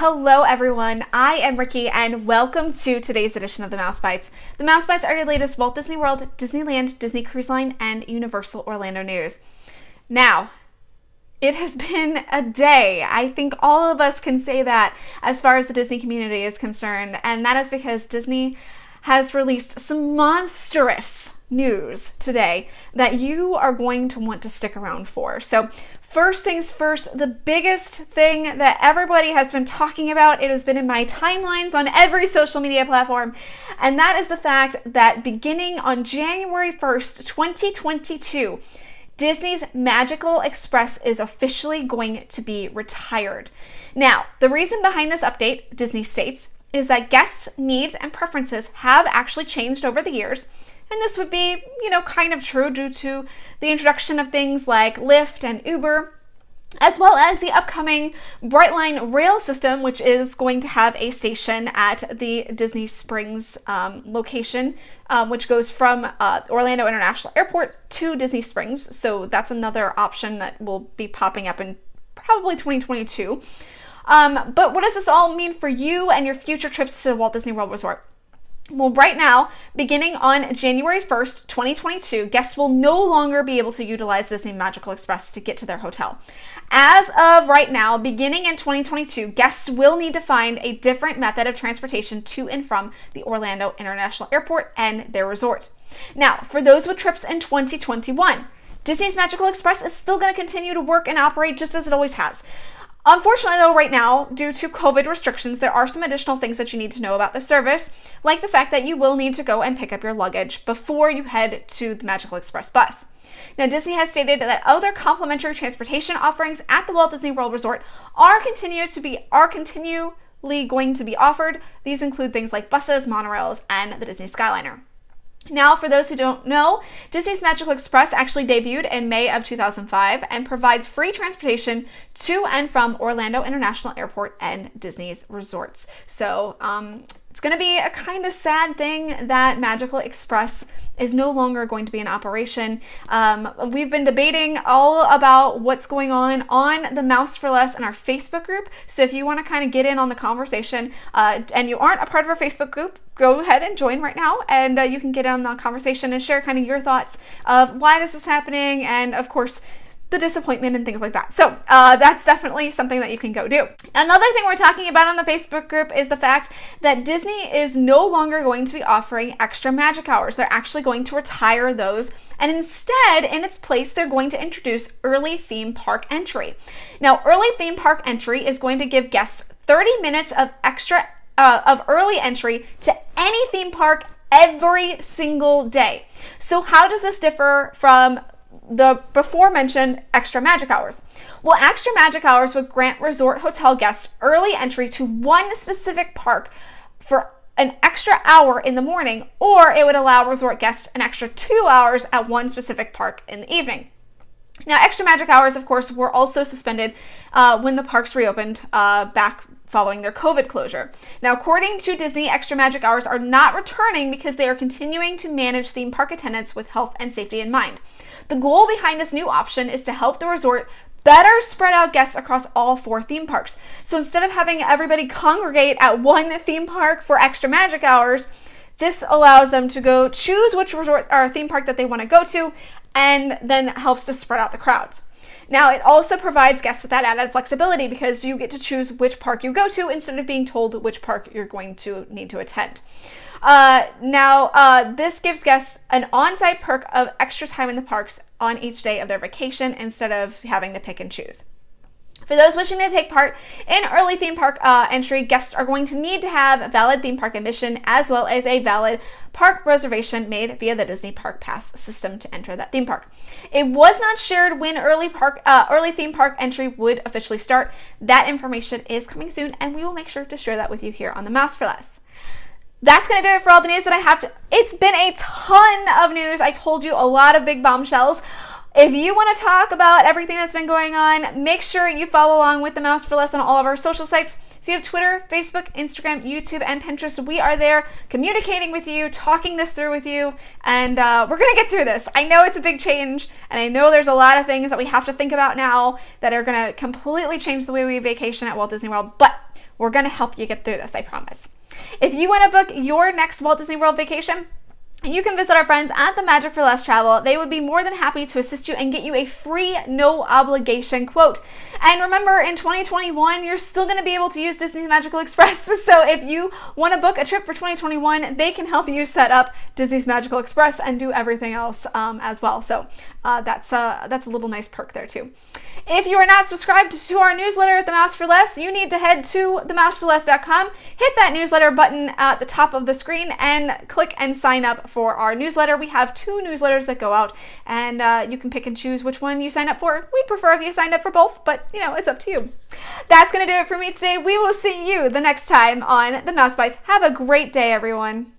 Hello everyone, I am Ricky and welcome to today's edition of the Mouse Bites. The Mouse Bites are your latest Walt Disney World, Disneyland, Disney Cruise Line, and Universal Orlando news. Now, it has been a day. I think all of us can say that as far as the Disney community is concerned, and that is because Disney has released some monstrous news today that you are going to want to stick around for. So first things first, the biggest thing that everybody has been talking about, it has been in my timelines on every social media platform, and that is the fact that beginning on January 1st, 2022, Disney's Magical Express is officially going to be retired. Now, the reason behind this update, Disney states, is that guests' needs and preferences have actually changed over the years. And this would be, kind of true due to the introduction of things like Lyft and Uber, as well as the upcoming Brightline rail system, which is going to have a station at the Disney Springs location, which goes from Orlando International Airport to Disney Springs. So that's another option that will be popping up in probably 2022. But what does this all mean for you and your future trips to the Walt Disney World Resort? Well, right now, beginning on January 1st, 2022, guests will no longer be able to utilize Disney Magical Express to get to their hotel. As of right now, beginning in 2022, guests will need to find a different method of transportation to and from the Orlando International Airport and their resort. Now, for those with trips in 2021, Disney's Magical Express is still going to continue to work and operate just as it always has. Unfortunately, though, right now, due to COVID restrictions, there are some additional things that you need to know about the service, like the fact that you will need to go and pick up your luggage before you head to the Magical Express bus. Now, Disney has stated that other complimentary transportation offerings at the Walt Disney World Resort are continually going to be offered. These include things like buses, monorails, and the Disney Skyliner. Now, for those who don't know, Disney's Magical Express actually debuted in May of 2005 and provides free transportation to and from Orlando International Airport and Disney's resorts. So it's going to be a kind of sad thing that Magical Express is no longer going to be in operation. We've been debating all about what's going on the Mouse for Less in our Facebook group. So if you want to kind of get in on the conversation and you aren't a part of our Facebook group, go ahead and join right now, and you can get in on the conversation and share kind of your thoughts of why this is happening and, of course, the disappointment and things like that. So that's definitely something that you can go do. Another thing we're talking about on the Facebook group is the fact that Disney is no longer going to be offering extra magic hours. They're actually going to retire those, and instead, in its place, they're going to introduce early theme park entry. Now, early theme park entry is going to give guests 30 minutes of early entry to any theme park every single day. So how does this differ from the before mentioned extra magic hours? Well, extra magic hours would grant resort hotel guests early entry to one specific park for an extra hour in the morning, or it would allow resort guests an extra 2 hours at one specific park in the evening. Now, extra magic hours, of course, were also suspended when the parks reopened back following their COVID closure. Now, according to Disney, extra magic hours are not returning because they are continuing to manage theme park attendance with health and safety in mind. The goal behind this new option is to help the resort better spread out guests across all 4 theme parks. So instead of having everybody congregate at one theme park for extra magic hours, this allows them to go choose which resort or theme park that they want to go to, and then helps to spread out the crowds. Now, it also provides guests with that added flexibility because you get to choose which park you go to instead of being told which park you're going to need to attend. This gives guests an on-site perk of extra time in the parks on each day of their vacation instead of having to pick and choose. For those wishing to take part in early theme park entry, guests are going to need to have a valid theme park admission as well as a valid park reservation made via the Disney Park Pass system to enter that theme park. It was not shared when early theme park entry would officially start. That information is coming soon, and we will make sure to share that with you here on the Mouse for Less. That's going to do it for all the news that I have to. It's been a ton of news. I told you a lot of big bombshells. If you want to talk about everything that's been going on, make sure you follow along with the Mouse for Less on all of our social sites. So you have Twitter, Facebook, Instagram, YouTube, and Pinterest. We are there communicating with you, talking this through with you, and we're going to get through this. I know it's a big change, and I know there's a lot of things that we have to think about now that are going to completely change the way we vacation at Walt Disney World, but We're going to help you get through this, I promise. If you want to book your next Walt Disney World vacation, you can visit our friends at the Magic for Less Travel. They would be more than happy to assist you and get you a free, no obligation quote. And remember, in 2021, you're still going to be able to use Disney's Magical Express. So if you want to book a trip for 2021, they can help you set up Disney's Magical Express and do everything else as well. So that's a little nice perk there too. If you are not subscribed to our newsletter at The Mouse for Less, you need to head to themouseforless.com, hit that newsletter button at the top of the screen, and click and sign up for our newsletter. We have 2 newsletters that go out, and you can pick and choose which one you sign up for. We'd prefer if you signed up for both, but it's up to you. That's going to do it for me today. We will see you the next time on The Mouse Bites. Have a great day, everyone.